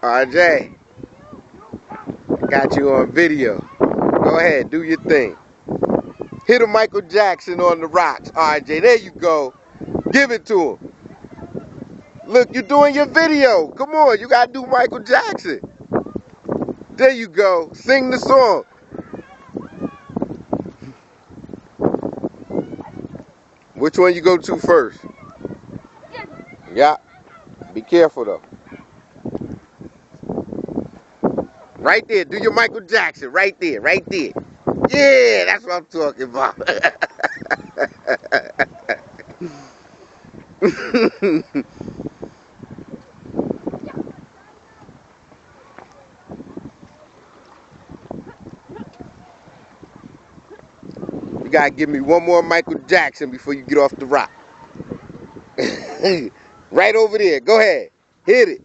RJ, got you on video. Go ahead, do your thing. Hit a Michael Jackson on the rocks, RJ. There you go. Give it to him. Look, you're doing your video. Come on, you gotta do Michael Jackson. There you go. Sing the song. Which one you go to first? Yeah. Be careful though. Right there. Do your Michael Jackson. Right there. Right there. Yeah, that's what I'm talking about. You gotta give me one more Michael Jackson before you get off the rock. Right over there. Go ahead. Hit it.